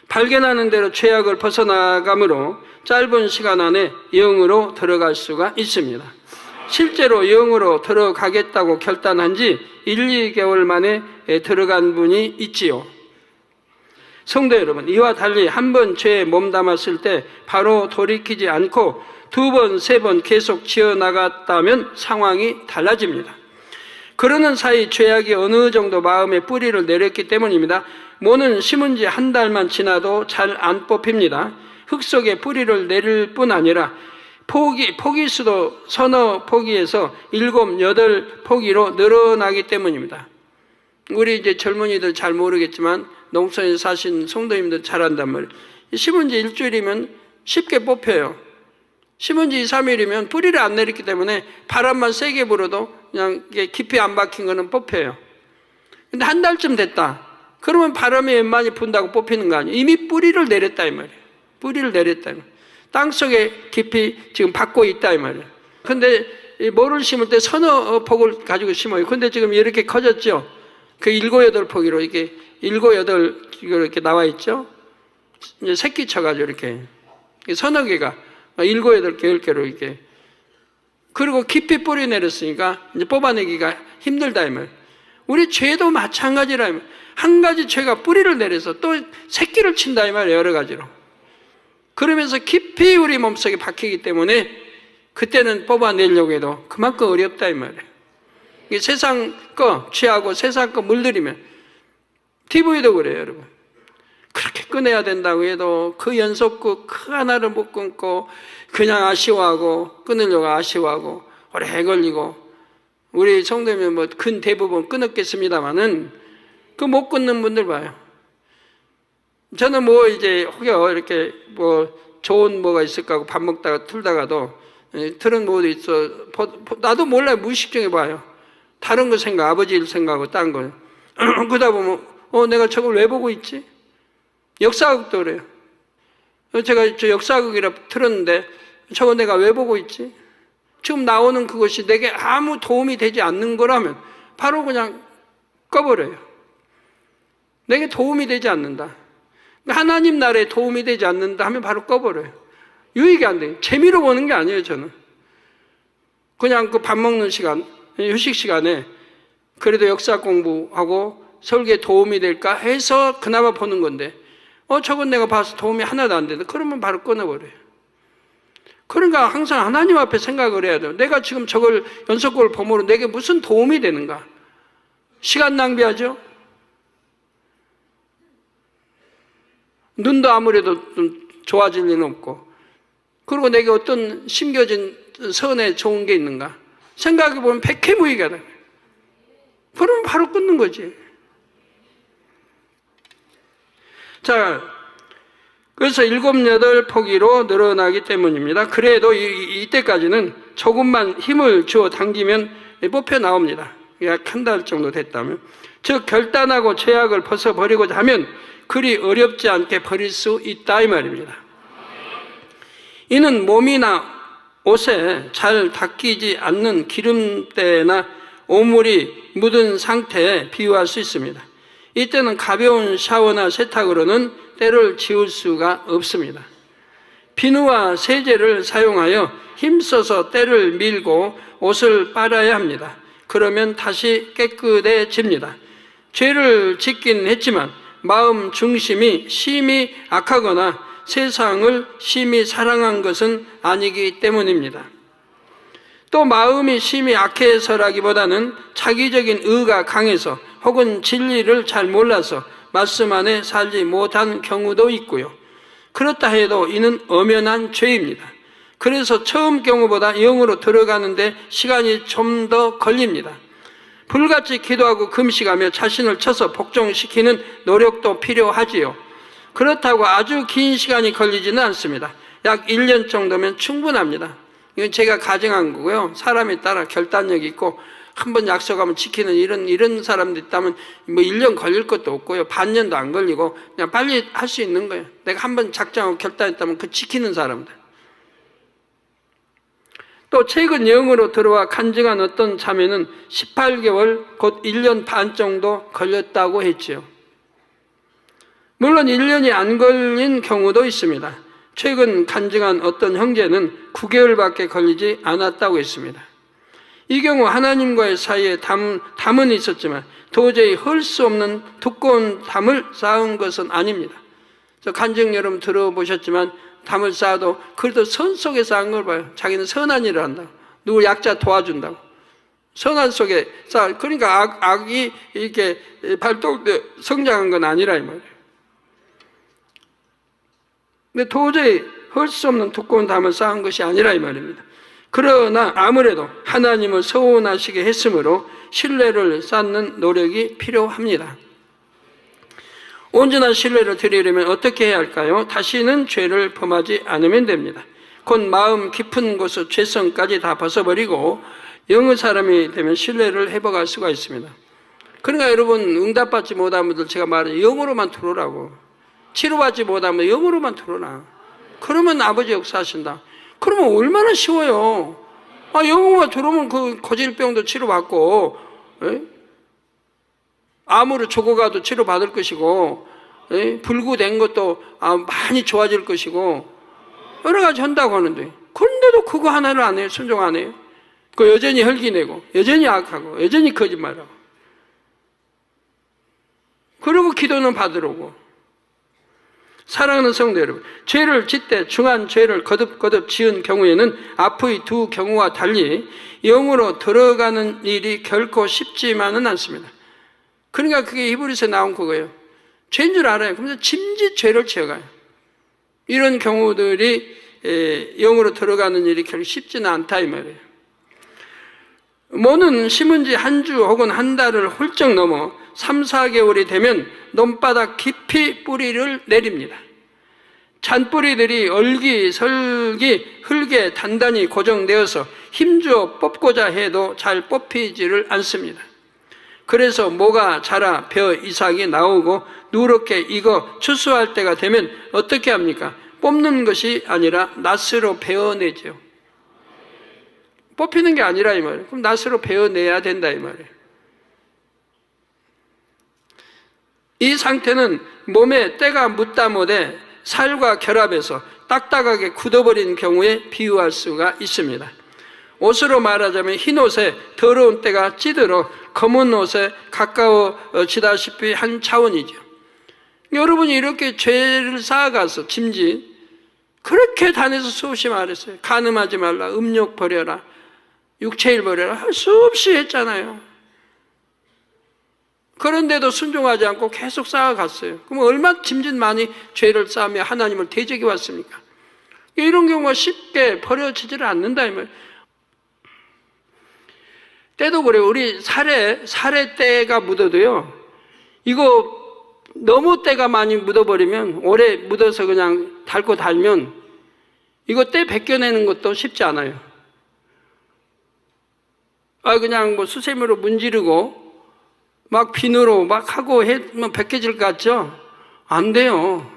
발견하는 대로 죄악을 벗어나감으로 짧은 시간 안에 영으로 들어갈 수가 있습니다. 실제로 영으로 들어가겠다고 결단한 지 1, 2개월 만에 들어간 분이 있지요. 성도 여러분, 이와 달리 한 번 죄에 몸담았을 때 바로 돌이키지 않고 2번, 3번 계속 지어나갔다면 상황이 달라집니다. 그러는 사이 죄악이 어느 정도 마음에 뿌리를 내렸기 때문입니다. 모는 심은 지 한 달만 지나도 잘 안 뽑힙니다. 흙 속에 뿌리를 내릴 뿐 아니라 포기수도 서너 포기에서 7, 8포기로 늘어나기 때문입니다. 우리 이제 젊은이들 잘 모르겠지만 농촌에 사신 성도님들 잘 안단 말이에요. 심은 지 일주일이면 쉽게 뽑혀요. 심은 지 2, 3일이면 뿌리를 안 내렸기 때문에 바람만 세게 불어도 그냥 깊이 안 박힌 거는 뽑혀요. 근데 한 달쯤 됐다. 그러면 바람이 웬만히 분다고 뽑히는 거 아니에요. 이미 뿌리를 내렸다 이 말이에요. 뿌리를 내렸다 이 말이에요. 땅속에 깊이 지금 박고 있다 이 말이에요. 근데 뭐를 심을 때 서너 폭을 가지고 심어요. 근데 지금 이렇게 커졌죠. 그 7, 8포기로 이게 7, 8 이렇게 나와 있죠. 이제 새끼 쳐가지고 이렇게 서너 개가 7, 8개, 10개로 이렇게. 그리고 깊이 뿌리 내렸으니까 이제 뽑아내기가 힘들다 이 말이에요. 우리 죄도 마찬가지라 이 말이에요. 한 가지 죄가 뿌리를 내려서 또 새끼를 친다 이 말이에요. 여러 가지로. 그러면서 깊이 우리 몸속에 박히기 때문에 그때는 뽑아내려고 해도 그만큼 어렵다 이 말이에요. 세상 거 취하고 세상 거 물들이면 TV도 그래요 여러분. 그렇게 끊어야 된다고 해도 그 연속극 그 하나를 못 끊고 그냥 아쉬워하고 끊으려고 아쉬워하고 오래 걸리고 우리 성도면 뭐 큰 대부분 끊었겠습니다만은 그 못 끊는 분들 봐요. 저는 뭐 이제 혹여 이렇게 뭐 좋은 뭐가 있을까 하고 밥 먹다가 틀다가도 틀은 뭐도 있어 나도 몰라요. 무의식 중에 봐요. 다른 거 생각 아버지 일 생각하고 딴 거 그러다 보면 내가 저걸 왜 보고 있지? 역사극도 그래요. 제가 저 역사극이라 틀었는데 저거 내가 왜 보고 있지? 지금 나오는 그것이 내게 아무 도움이 되지 않는 거라면 바로 그냥 꺼버려요. 내게 도움이 되지 않는다. 하나님 나라에 도움이 되지 않는다 하면 바로 꺼버려요. 유익이 안 돼요. 재미로 보는 게 아니에요 저는. 그냥 그 밥 먹는 시간, 휴식 시간에 그래도 역사 공부하고 설교에 도움이 될까 해서 그나마 보는 건데 저건 내가 봐서 도움이 하나도 안 되는데 그러면 바로 끊어버려요. 그러니까 항상 하나님 앞에 생각을 해야 돼요. 내가 지금 저걸 연속극을 보므로 내게 무슨 도움이 되는가? 시간 낭비하죠. 눈도 아무래도 좀 좋아질 리는 없고, 그리고 내게 어떤 심겨진 선에 좋은 게 있는가 생각해보면 백해무익하다. 그러면 바로 끊는 거지. 자, 그래서 7, 8포기로 늘어나기 때문입니다. 그래도 이때까지는 조금만 힘을 주어 당기면 뽑혀 나옵니다. 약 한 달 정도 됐다면. 즉 결단하고 죄악을 벗어버리고자 하면 그리 어렵지 않게 버릴 수 있다 이 말입니다. 이는 몸이나 옷에 잘 닦이지 않는 기름때나 오물이 묻은 상태에 비유할 수 있습니다. 이때는 가벼운 샤워나 세탁으로는 때를 지울 수가 없습니다. 비누와 세제를 사용하여 힘써서 때를 밀고 옷을 빨아야 합니다. 그러면 다시 깨끗해집니다. 죄를 짓긴 했지만 마음 중심이 심히 악하거나 세상을 심히 사랑한 것은 아니기 때문입니다. 또 마음이 심히 악해서라기보다는 자기적인 의가 강해서 혹은 진리를 잘 몰라서 말씀 안에 살지 못한 경우도 있고요. 그렇다 해도 이는 엄연한 죄입니다. 그래서 처음 경우보다 영으로 들어가는데 시간이 좀 더 걸립니다. 불같이 기도하고 금식하며 자신을 쳐서 복종시키는 노력도 필요하지요. 그렇다고 아주 긴 시간이 걸리지는 않습니다. 약 1년 정도면 충분합니다. 이건 제가 가정한 거고요. 사람에 따라 결단력이 있고 한번 약속하면 지키는 이런 사람도 있다면 뭐 1년 걸릴 것도 없고요. 반년도 안 걸리고 그냥 빨리 할 수 있는 거예요. 내가 한번 작정하고 결단했다면 그 지키는 사람들. 또 최근 영으로 들어와 간증한 어떤 자매는 18개월 곧 1년 반 정도 걸렸다고 했지요. 물론 1년이 안 걸린 경우도 있습니다. 최근 간증한 어떤 형제는 9개월밖에 걸리지 않았다고 했습니다. 이 경우 하나님과의 사이에 담은 있었지만 도저히 헐 수 없는 두꺼운 담을 쌓은 것은 아닙니다. 저 간증 여러분 들어보셨지만 담을 쌓아도 그래도 선 속에 쌓은 걸 봐요. 자기는 선한 일을 한다고. 누구 약자 도와준다고. 선한 속에 쌓아. 그러니까 악이 이렇게 발동돼 성장한 건 아니라 이 말이에요. 근데 도저히 헐 수 없는 두꺼운 담을 쌓은 것이 아니라 이 말입니다. 그러나 아무래도 하나님을 서운하시게 했으므로 신뢰를 쌓는 노력이 필요합니다. 온전한 신뢰를 드리려면 어떻게 해야 할까요? 다시는 죄를 범하지 않으면 됩니다. 곧 마음 깊은 곳의 죄성까지 다 벗어버리고 영의 사람이 되면 신뢰를 회복할 수가 있습니다. 그러니까 여러분 응답받지 못한 분들 제가 말해요. 영으로만 들어오라고. 치료받지 못하면 영으로만 들어오라. 그러면 아버지 역사하신다. 그러면 얼마나 쉬워요. 영으로만 들어오면 그 고질병도 치료받고 암으로 죽어가도 치료받을 것이고 불구된 것도 많이 좋아질 것이고 여러 가지 한다고 하는데 그런데도 그거 하나를 안 해요. 순종 안 해요. 그 여전히 혈기내고 여전히 악하고 여전히 거짓말하고 그리고 기도는 받으려고. 사랑하는 성도 여러분, 죄를 짓되 중한 죄를 거듭 지은 경우에는 앞의 두 경우와 달리 영으로 들어가는 일이 결코 쉽지만은 않습니다. 그러니까 그게 히브리서에 나온 그거예요. 죄인 줄 알아요. 그러면서 짐짓 죄를 지어가요. 이런 경우들이 영으로 들어가는 일이 결코 쉽지는 않다 이 말이에요. 모는 심은 지 한 주 혹은 한 달을 훌쩍 넘어 3, 4개월이 되면 논바닥 깊이 뿌리를 내립니다. 잔뿌리들이 얼기설기 흙에 단단히 고정되어서 힘주어 뽑고자 해도 잘 뽑히지를 않습니다. 그래서 모가 자라 벼 이삭이 나오고 누렇게 익어 추수할 때가 되면 어떻게 합니까? 뽑는 것이 아니라 낫으로 베어내죠. 뽑히는 게 아니라 이 말이에요. 그럼 낫으로 베어내야 된다 이 말이에요. 이 상태는 몸에 때가 묻다 못해 살과 결합해서 딱딱하게 굳어버린 경우에 비유할 수가 있습니다. 옷으로 말하자면 흰 옷에 더러운 때가 찌들어 검은 옷에 가까워지다시피 한 차원이죠. 여러분이 이렇게 죄를 쌓아가서 짐짓 그렇게 단에서 수없이 말했어요. 간음하지 말라, 음욕 버려라, 육체일 버려라 할 수 없이 했잖아요. 그런데도 순종하지 않고 계속 쌓아갔어요. 그럼 얼마나 짐짓 많이 죄를 쌓으며 하나님을 대적해 왔습니까? 이런 경우가 쉽게 버려지지를 않는다 이 말이에요. 때도 그래요. 우리 살에 때가 묻어도요, 이거 너무 때가 많이 묻어버리면, 오래 묻어서 그냥 닳고 달면 이거 때 벗겨내는 것도 쉽지 않아요. 그냥 뭐 수세미로 문지르고 막 비누로 막 하고 해면 벗겨질 것 같죠? 안 돼요.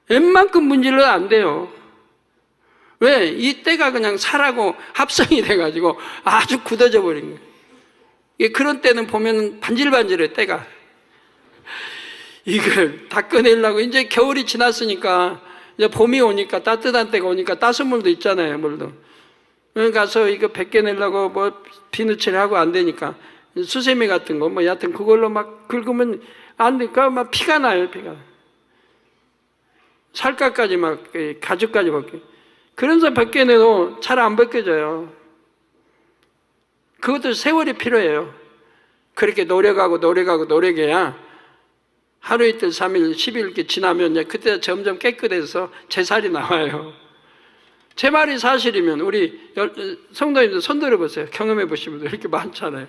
웬만큼 문질러도 안 돼요. 왜? 이 때가 그냥 살하고 합성이 돼가지고 아주 굳어져 버린 거예요. 그런 때는 보면 반질반질해, 때가. 이걸 다 꺼내려고, 이제 겨울이 지났으니까, 이제 봄이 오니까, 따뜻한 때가 오니까 따순물도 있잖아요, 물도. 가서 이거 벗겨내려고 뭐 비누칠하고 안 되니까, 수세미 같은 거, 뭐 여하튼 그걸로 막 긁으면 안 되니까 막 피가 나요, 피가. 살갗까지 막, 가죽까지 벗겨. 그래서 벗겨내도 잘 안 벗겨져요. 그것도 세월이 필요해요. 그렇게 노력해야 하루 이틀 3일 10일 이렇게 지나면 이제 그때 점점 깨끗해서 제 살이 나와요. 제 말이 사실이면 우리 성도님들 손 들어보세요. 경험해 보신 분들 이렇게 많잖아요.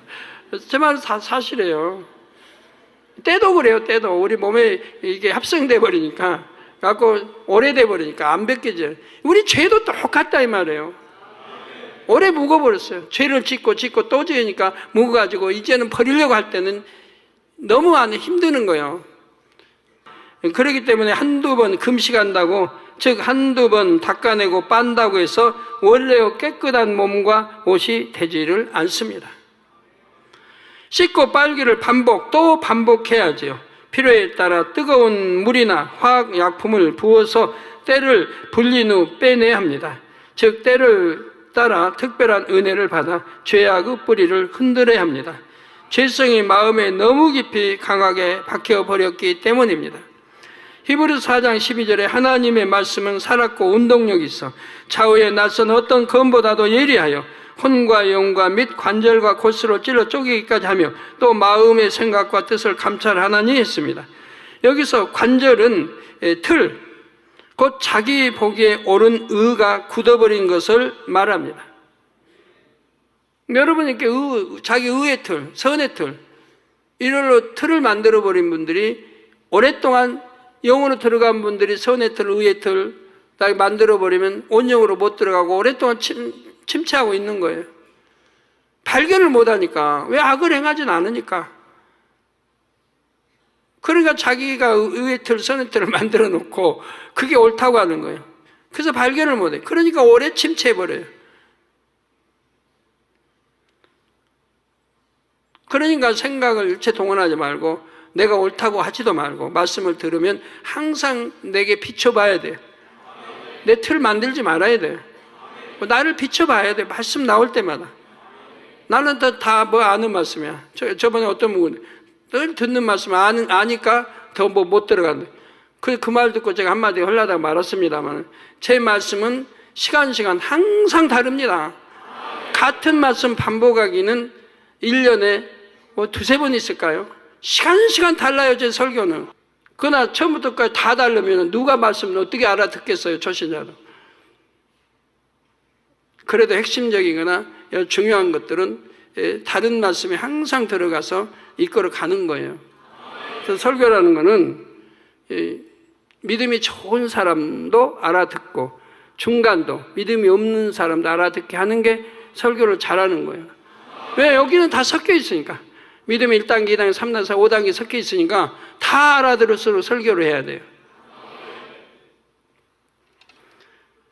제 말은 다 사실이에요. 때도 그래요. 때도 우리 몸에 이게 합성돼 버리니까, 갖고 오래돼 버리니까 안 벗겨져요. 우리 죄도 똑같다 이 말이에요. 오래 묵어버렸어요. 죄를 짓고 또 지으니까 묵어가지고 이제는 버리려고 할 때는 너무 안에 힘드는 거예요. 그렇기 때문에 한두 번 금식한다고, 즉 한두 번 닦아내고 빤다고 해서 원래의 깨끗한 몸과 옷이 되지를 않습니다. 씻고 빨기를 또 반복해야지요. 필요에 따라 뜨거운 물이나 화학약품을 부어서 때를 불린 후 빼내야 합니다. 즉 때를 따라 특별한 은혜를 받아 죄악의 뿌리를 흔들어야 합니다. 죄성이 마음에 너무 깊이 강하게 박혀버렸기 때문입니다. 히브리서 4장 12절에 하나님의 말씀은 살았고 운동력이 있어 좌우에 낯선 어떤 검보다도 예리하여 혼과 영과 및 관절과 골수로 찔러 쪼개기까지 하며 또 마음의 생각과 뜻을 감찰하나니 했습니다. 여기서 관절은 틀, 곧 자기 보기에 옳은 의가 굳어버린 것을 말합니다. 여러분 이렇게 자기 의의 틀, 선의 틀, 이걸로 틀을 만들어버린 분들이 오랫동안 영으로 들어간 분들이 선의 틀, 의의 틀 만들어버리면 온영으로 못 들어가고 오랫동안 침체하고 있는 거예요. 발견을 못하니까. 왜 악을 행하진 않으니까. 그러니까 자기가 의의 틀, 선의 틀을 만들어 놓고 그게 옳다고 하는 거예요. 그래서 발견을 못해. 그러니까 오래 침체해버려요. 그러니까 생각을 일체 동원하지 말고 내가 옳다고 하지도 말고 말씀을 들으면 항상 내게 비춰봐야 돼요. 내 틀 만들지 말아야 돼요. 나를 비춰봐야 돼요. 말씀 나올 때마다. 나는 다 뭐 아는 말씀이야. 저번에 어떤 분 늘 듣는 말씀 아니까 더 뭐 못 들어간다. 그 말 듣고 제가 한마디 하려다가 말았습니다만 제 말씀은 시간 항상 다릅니다. 같은 말씀 반복하기는 1년에 뭐 두세 번 있을까요? 시간 달라요, 제 설교는. 그러나 처음부터까지 다 다르면 누가 말씀을 어떻게 알아듣겠어요, 초신자도. 그래도 핵심적이거나 중요한 것들은 다른 말씀에 항상 들어가서 이끌어 가는 거예요. 그래서 설교라는 거는 믿음이 좋은 사람도 알아듣고 중간도 믿음이 없는 사람도 알아듣게 하는 게 설교를 잘하는 거예요. 왜? 여기는 다 섞여 있으니까. 믿음이 1단계, 2단계, 3단계, 4, 5단계 섞여 있으니까 다 알아들을수록 설교를 해야 돼요.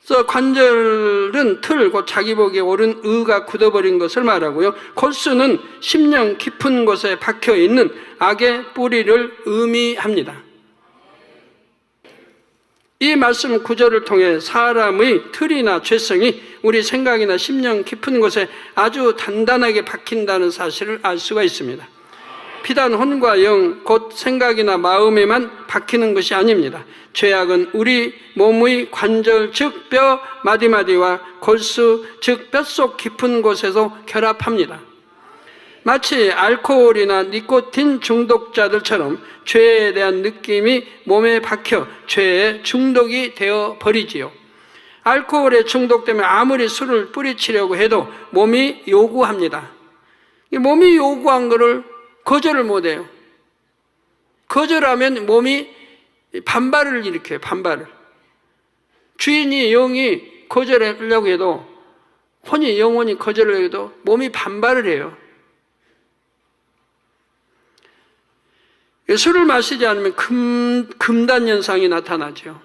그래서 관절은 틀, 곧 자기 보기에 옳은 의가 굳어버린 것을 말하고요. 골수는 심령 깊은 곳에 박혀있는 악의 뿌리를 의미합니다. 이 말씀 구절을 통해 사람의 틀이나 죄성이 우리 생각이나 심령 깊은 곳에 아주 단단하게 박힌다는 사실을 알 수가 있습니다. 비단 혼과 영, 곧 생각이나 마음에만 박히는 것이 아닙니다. 죄악은 우리 몸의 관절, 즉 뼈 마디마디와 골수, 즉 뼛속 깊은 곳에서 결합합니다. 마치 알코올이나 니코틴 중독자들처럼 죄에 대한 느낌이 몸에 박혀 죄에 중독이 되어 버리지요. 알코올에 중독되면 아무리 술을 뿌리치려고 해도 몸이 요구합니다. 몸이 요구한 것을 거절을 못해요. 거절하면 몸이 반발을 일으켜요. 반발을. 주인이 영이 거절하려고 해도, 혼이 영혼이 거절을 해도 몸이 반발을 해요. 술을 마시지 않으면 금단 현상이 나타나죠.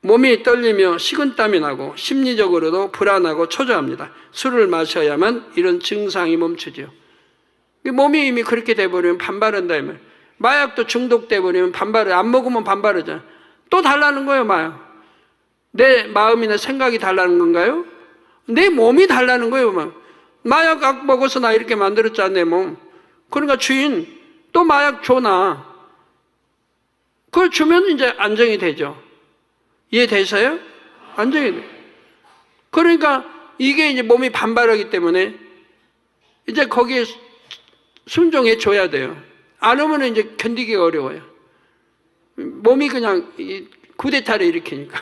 몸이 떨리며 식은땀이 나고 심리적으로도 불안하고 초조합니다. 술을 마셔야만 이런 증상이 멈추죠. 몸이 이미 그렇게 돼버리면 반발한다 이 말. 마약도 중독돼버리면 반발을, 안 먹으면 반발하잖아. 또 달라는 거예요, 마약. 내 마음이나 생각이 달라는 건가요? 내 몸이 달라는 거예요. 마약 먹어서 나 이렇게 만들었잖아, 내 몸. 그러니까 주인 또 마약 줘 나. 그걸 주면 이제 안정이 되죠. 이해되세요? 안정이 돼. 그러니까 이게 이제 몸이 반발하기 때문에 이제 거기에 순종해 줘야 돼요. 안 오면 이제 견디기가 어려워요. 몸이 그냥 쿠데타를 일으키니까.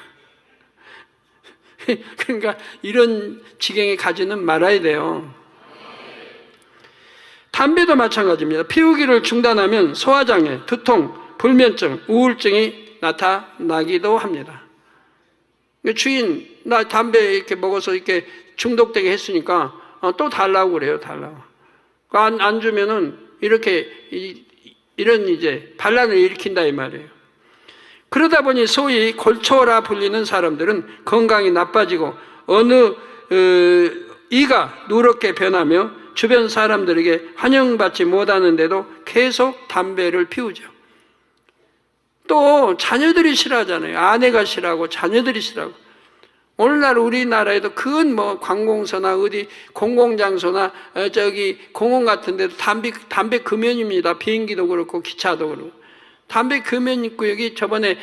그러니까 이런 지경에 가지는 말아야 돼요. 담배도 마찬가지입니다. 피우기를 중단하면 소화장애, 두통, 불면증, 우울증이 나타나기도 합니다. 주인, 나 담배 이렇게 먹어서 이렇게 중독되게 했으니까 또 달라고 그래요, 달라고. 안 주면은 이렇게 이런 이제 반란을 일으킨다 이 말이에요. 그러다 보니 소위 골초라 불리는 사람들은 건강이 나빠지고 어느 이가 누렇게 변하며 주변 사람들에게 환영받지 못하는데도 계속 담배를 피우죠. 또 자녀들이 싫어하잖아요. 아내가 싫어하고 자녀들이 싫어하고. 오늘날 우리나라에도 큰 뭐 관공서나 어디 공공장소나 저기 공원 같은 데도 담배 금연입니다. 비행기도 그렇고 기차도 그렇고. 담배 금연 구역이 저번에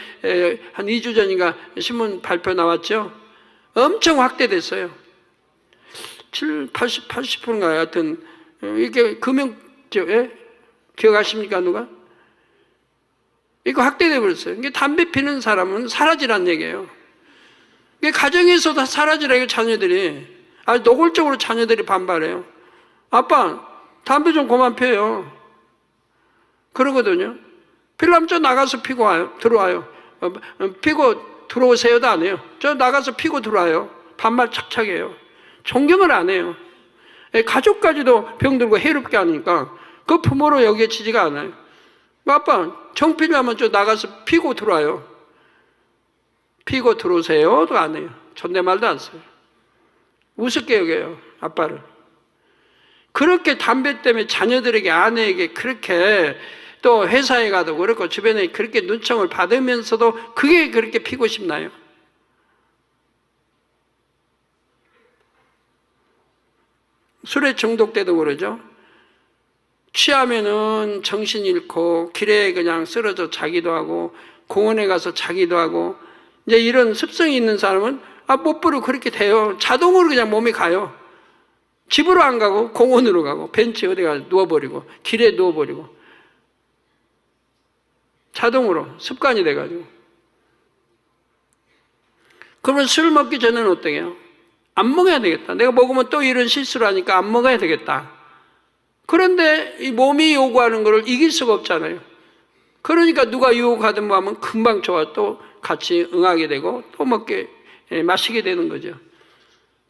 한 2주 전인가 신문 발표 나왔죠. 엄청 확대됐어요. 80%인가 하여튼 이렇게 금연 기억하십니까 누가? 이거 확대돼 버렸어요. 이게 담배 피는 사람은 사라지란 얘기예요. 이게 가정에서도 사라지라고 자녀들이 노골적으로 자녀들이 반발해요. 아빠 담배 좀 그만 피워요. 그러거든요. 필요하면 저 나가서 피고 와요. 들어와요. 피고 들어오세요도 안 해요. 저 나가서 피고 들어와요. 반말 착착해요. 존경을 안 해요. 가족까지도 병들고 해롭게 하니까 그 부모로 여겨지지가 않아요. 아빠 정 필요하면 저 나가서 피고 들어와요. 피고 들어오세요도 안 해요. 존댓말도 안 써요. 우습게 여겨요. 아빠를. 그렇게 담배 때문에 자녀들에게 아내에게 그렇게 또 회사에 가도 그렇고 주변에 그렇게 눈총을 받으면서도 그게 그렇게 피고 싶나요? 술에 중독돼도 그러죠. 취하면은 정신 잃고 길에 그냥 쓰러져 자기도 하고 공원에 가서 자기도 하고 이제 이런 습성이 있는 사람은 못 부르고 그렇게 돼요. 자동으로 그냥 몸이 가요. 집으로 안 가고 공원으로 가고 벤치 어디 가서 누워버리고 길에 누워버리고 자동으로 습관이 돼가지고. 그러면 술 먹기 전에는 어떻게 해요? 안 먹어야 되겠다. 내가 먹으면 또 이런 실수를 하니까 안 먹어야 되겠다. 그런데 이 몸이 요구하는 것을 이길 수가 없잖아요. 그러니까 누가 유혹하든 뭐 하면 금방 좋아 또 같이 응하게 되고 또 마시게 되는 거죠.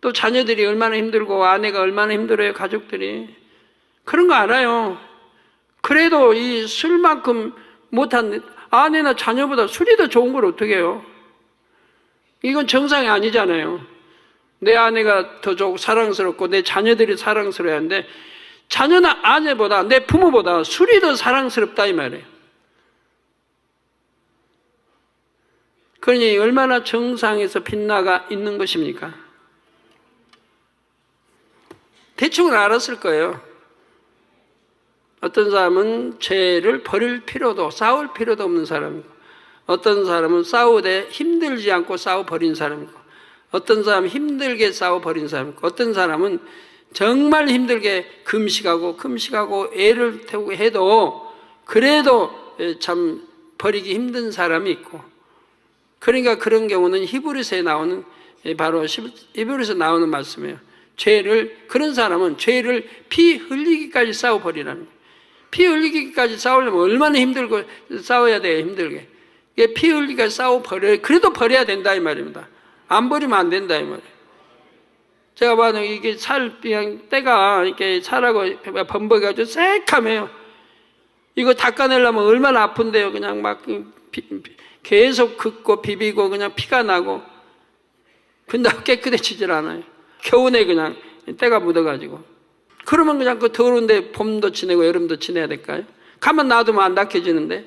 또 자녀들이 얼마나 힘들고 아내가 얼마나 힘들어요. 가족들이. 그런 거 알아요. 그래도 이 술만큼 못한 아내나 자녀보다 술이 더 좋은 걸 어떻게 해요? 이건 정상이 아니잖아요. 내 아내가 더 좋고 사랑스럽고 내 자녀들이 사랑스러워야 하는데 자녀나 아내보다 내 부모보다 술이 더 사랑스럽다 이 말이에요. 그러니 얼마나 정상에서 빗나가 있는 것입니까? 대충은 알았을 거예요. 어떤 사람은 죄를 버릴 필요도 싸울 필요도 없는 사람이고 어떤 사람은 싸우되 힘들지 않고 싸워버린 사람이고 어떤 사람은 힘들게 싸워버린 사람이고 어떤 사람은 정말 힘들게 금식하고 애를 태우고 해도 그래도 참 버리기 힘든 사람이 있고, 그러니까 그런 경우는 히브리서에 나오는 바로 히브리서 나오는 말씀이에요. 그런 사람은 죄를 피 흘리기까지 싸워 버리라는 거예요. 피 흘리기까지 싸우려면 얼마나 힘들고 싸워야 돼요, 힘들게. 이게 피 흘리기까지 싸워 버려요. 그래도 버려야 된다 이 말입니다. 안 버리면 안 된다 이 말이에요. 제가 봐도 이게 그냥 때가 이렇게 살하고 범벅해가지고 새카매요. 이거 닦아내려면 얼마나 아픈데요. 그냥 막 계속 긋고 비비고 그냥 피가 나고. 근데 깨끗해지질 않아요. 겨우내 그냥 때가 묻어가지고. 그러면 그냥 그 더러운데 봄도 지내고 여름도 지내야 될까요? 가만 놔두면 안 닦여지는데.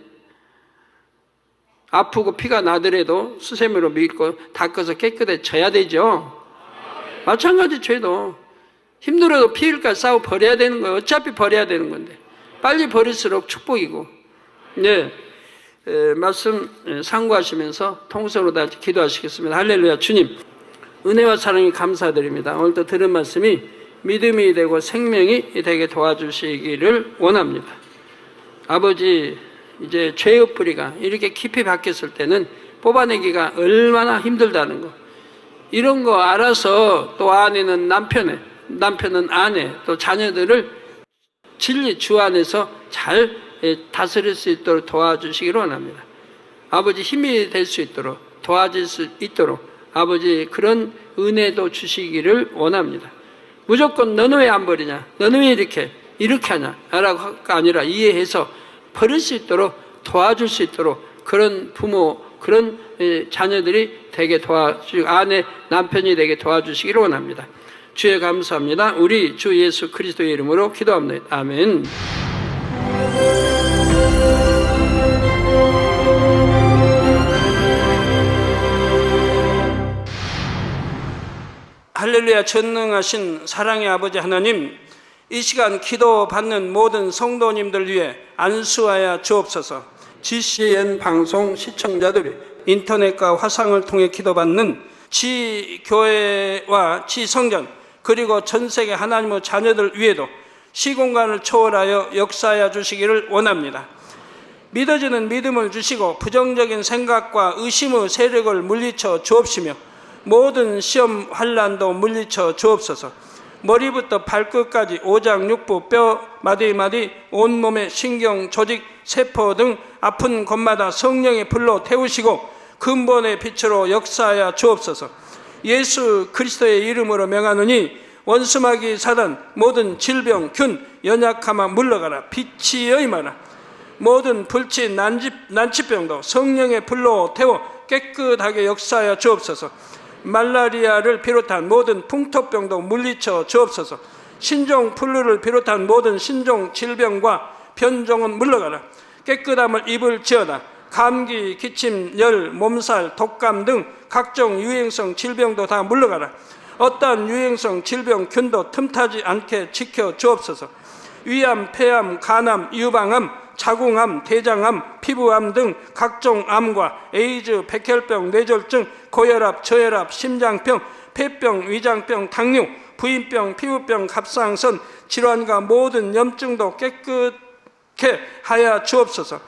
아프고 피가 나더라도 수세미로 밀고 닦아서 깨끗해져야 되죠. 마찬가지 죄도 힘들어도 피 흘릴까지 싸워 버려야 되는 거예요. 어차피 버려야 되는 건데 빨리 버릴수록 축복이고. 네, 말씀 상고하시면서 통성으로 다 기도하시겠습니다. 할렐루야. 주님, 은혜와 사랑이 감사드립니다. 오늘도 들은 말씀이 믿음이 되고 생명이 되게 도와주시기를 원합니다. 아버지, 이제 죄의 뿌리가 이렇게 깊이 박혔을 때는 뽑아내기가 얼마나 힘들다는 거, 이런 거 알아서 또 아내는 남편은 아내, 또 자녀들을 진리 주 안에서 잘 다스릴 수 있도록 도와주시기를 원합니다. 아버지, 힘이 될 수 있도록 도와줄 수 있도록 아버지 그런 은혜도 주시기를 원합니다. 무조건 너는 왜 안 버리냐, 너는 왜 이렇게 하냐 라고 아니라 이해해서 버릴 수 있도록 도와줄 수 있도록 그런 부모, 그런 자녀들이 되게 도와주시고 아내, 남편이 되게 도와주시기를 원합니다. 주에 감사합니다. 우리 주 예수 그리스도의 이름으로 기도합니다. 아멘. 할렐루야. 전능하신 사랑의 아버지 하나님, 이 시간 기도받는 모든 성도님들 위해 안수하여 주옵소서. GCN 방송 시청자들이 인터넷과 화상을 통해 기도받는 지교회와 지성전 그리고 전세계 하나님의 자녀들 위에도 시공간을 초월하여 역사하여 주시기를 원합니다. 믿어지는 믿음을 주시고 부정적인 생각과 의심의 세력을 물리쳐 주옵시며 모든 시험 환난도 물리쳐 주옵소서. 머리부터 발끝까지 오장육부 뼈 마디마디 온몸의 신경 조직 세포 등 아픈 곳마다 성령의 불로 태우시고 근본의 빛으로 역사하여 주옵소서. 예수 그리스도의 이름으로 명하노니 원수마귀 사단 모든 질병 균 연약함아 물러가라. 빛이여 임하라. 모든 불치 난치병도 성령의 불로 태워 깨끗하게 역사하여 주옵소서. 말라리아를 비롯한 모든 풍토병도 물리쳐 주옵소서. 신종 플루를 비롯한 모든 신종 질병과 변종은 물러가라. 깨끗함을 입을지어다. 감기, 기침, 열, 몸살, 독감 등 각종 유행성 질병도 다 물러가라. 어떠한 유행성 질병 균도 틈타지 않게 지켜 주옵소서. 위암, 폐암, 간암, 유방암, 자궁암, 대장암, 피부암 등 각종 암과 에이즈, 백혈병, 뇌졸중, 고혈압, 저혈압, 심장병, 폐병, 위장병, 당뇨, 부인병, 피부병, 갑상선 질환과 모든 염증도 깨끗게 하여 주옵소서.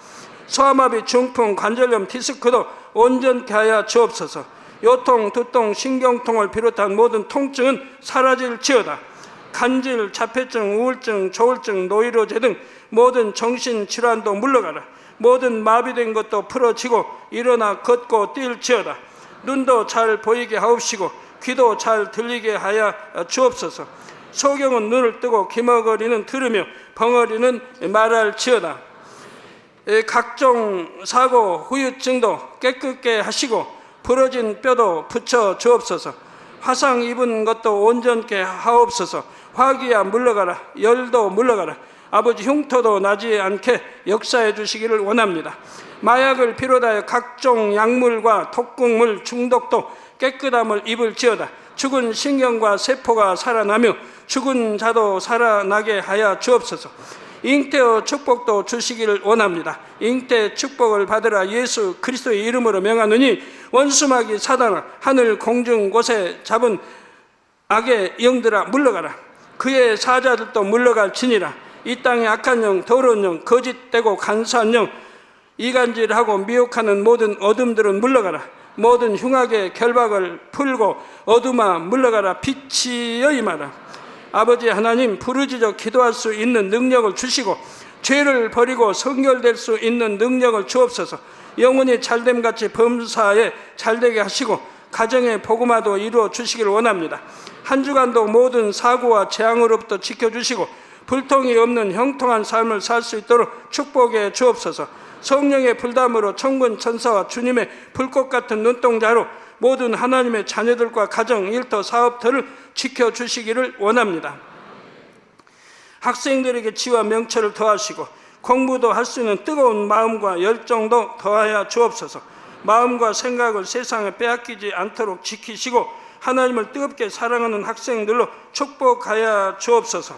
소아마비, 중풍, 관절염, 디스크도 온전케 하여 주옵소서. 요통, 두통, 신경통을 비롯한 모든 통증은 사라질지어다. 간질, 자폐증, 우울증, 조울증, 노이로제 등 모든 정신질환도 물러가라. 모든 마비된 것도 풀어지고 일어나 걷고 뛸지어다. 눈도 잘 보이게 하옵시고 귀도 잘 들리게 하여 주옵소서. 소경은 눈을 뜨고 기머거리는 들으며 벙어리는 말할지어다. 각종 사고, 후유증도 깨끗게 하시고 부러진 뼈도 붙여 주옵소서. 화상 입은 것도 온전케 하옵소서. 화기야 물러가라. 열도 물러가라. 아버지 흉터도 나지 않게 역사해 주시기를 원합니다. 마약을 비롯하여 각종 약물과 독극물 중독도 깨끗함을 입을지어다. 죽은 신경과 세포가 살아나며 죽은 자도 살아나게 하여 주옵소서. 잉태의 축복도 주시기를 원합니다. 잉태 축복을 받으라. 예수 그리스도의 이름으로 명하노니 원수마귀 사단아 하늘 공중 곳에 잡은 악의 영들아 물러가라. 그의 사자들도 물러갈지니라. 이 땅의 악한 영, 더러운 영, 거짓되고 간사한 영, 이간질하고 미혹하는 모든 어둠들은 물러가라. 모든 흉악의 결박을 풀고 어둠아 물러가라. 빛이여 임하라. 아버지 하나님, 부르짖어 기도할 수 있는 능력을 주시고 죄를 버리고 성결될 수 있는 능력을 주옵소서. 영혼이 잘됨같이 범사에 잘되게 하시고 가정의 복음화도 이루어 주시길 원합니다. 한 주간도 모든 사고와 재앙으로부터 지켜주시고 불통이 없는 형통한 삶을 살 수 있도록 축복해 주옵소서. 성령의 불담으로 천군 천사와 주님의 불꽃 같은 눈동자로 모든 하나님의 자녀들과 가정, 일터, 사업들을 지켜주시기를 원합니다. 학생들에게 지와 명철을 더하시고 공부도 할 수 있는 뜨거운 마음과 열정도 더하여 주옵소서. 마음과 생각을 세상에 빼앗기지 않도록 지키시고 하나님을 뜨겁게 사랑하는 학생들로 축복하여 주옵소서.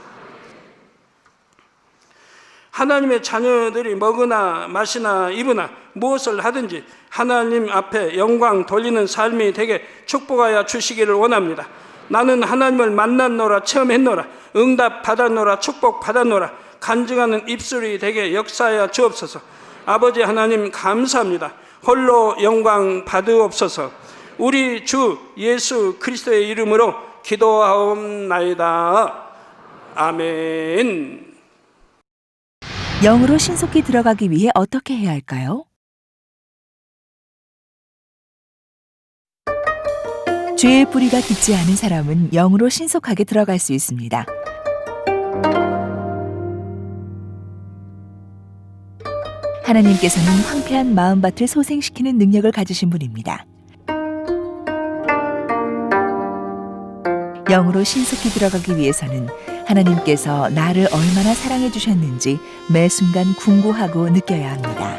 하나님의 자녀들이 먹으나 마시나 입으나 무엇을 하든지 하나님 앞에 영광 돌리는 삶이 되게 축복하여 주시기를 원합니다. 나는 하나님을 만났노라, 체험했노라, 응답 받았노라, 축복 받았노라, 간증하는 입술이 되게 역사하여 주옵소서. 아버지 하나님 감사합니다. 홀로 영광 받으옵소서. 우리 주 예수 그리스도의 이름으로 기도하옵나이다. 아멘. 영으로 신속히 들어가기 위해 어떻게 해야 할까요? 죄의 뿌리가 깊지 않은 사람은 영으로 신속하게 들어갈 수 있습니다. 하나님께서는 황폐한 마음밭을 소생시키는 능력을 가지신 분입니다. 영으로 신속히 들어가기 위해서는 하나님께서 나를 얼마나 사랑해 주셨는지 매 순간 궁구하고 느껴야 합니다.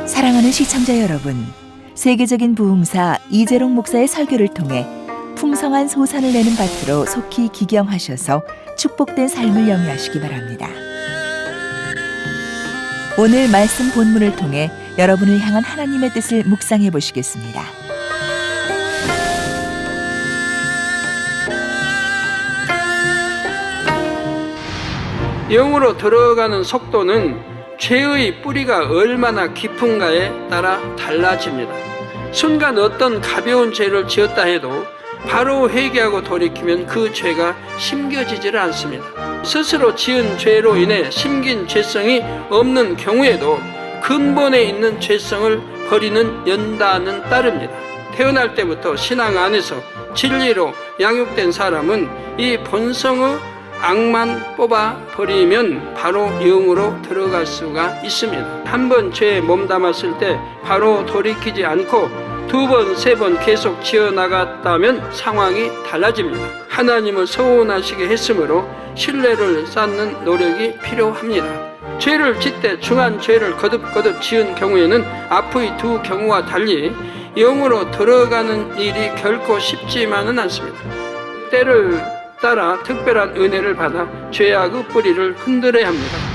사랑하는 시청자 여러분, 세계적인 부흥사 이재롱 목사의 설교를 통해 풍성한 소산을 내는 밭으로 속히 기경하셔서 축복된 삶을 영위하시기 바랍니다. 오늘 말씀 본문을 통해 여러분을 향한 하나님의 뜻을 묵상해 보시겠습니다. 영으로 들어가는 속도는 죄의 뿌리가 얼마나 깊은가에 따라 달라집니다. 순간 어떤 가벼운 죄를 지었다 해도 바로 회개하고 돌이키면 그 죄가 심겨지질 않습니다. 스스로 지은 죄로 인해 심긴 죄성이 없는 경우에도 근본에 있는 죄성을 버리는 연단은 따릅니다. 태어날 때부터 신앙 안에서 진리로 양육된 사람은 이 본성의 악만 뽑아버리면 바로 영으로 들어갈 수가 있습니다. 한 번 죄에 몸담았을 때 바로 돌이키지 않고 두 번, 세 번 계속 지어나갔다면 상황이 달라집니다. 하나님을 서운하시게 했으므로 신뢰를 쌓는 노력이 필요합니다. 죄를 짓되 중한 죄를 거듭거듭 지은 경우에는 앞의 두 경우와 달리 영으로 들어가는 일이 결코 쉽지만은 않습니다. 때를 따라 특별한 은혜를 받아 죄악의 뿌리를 흔들어야 합니다.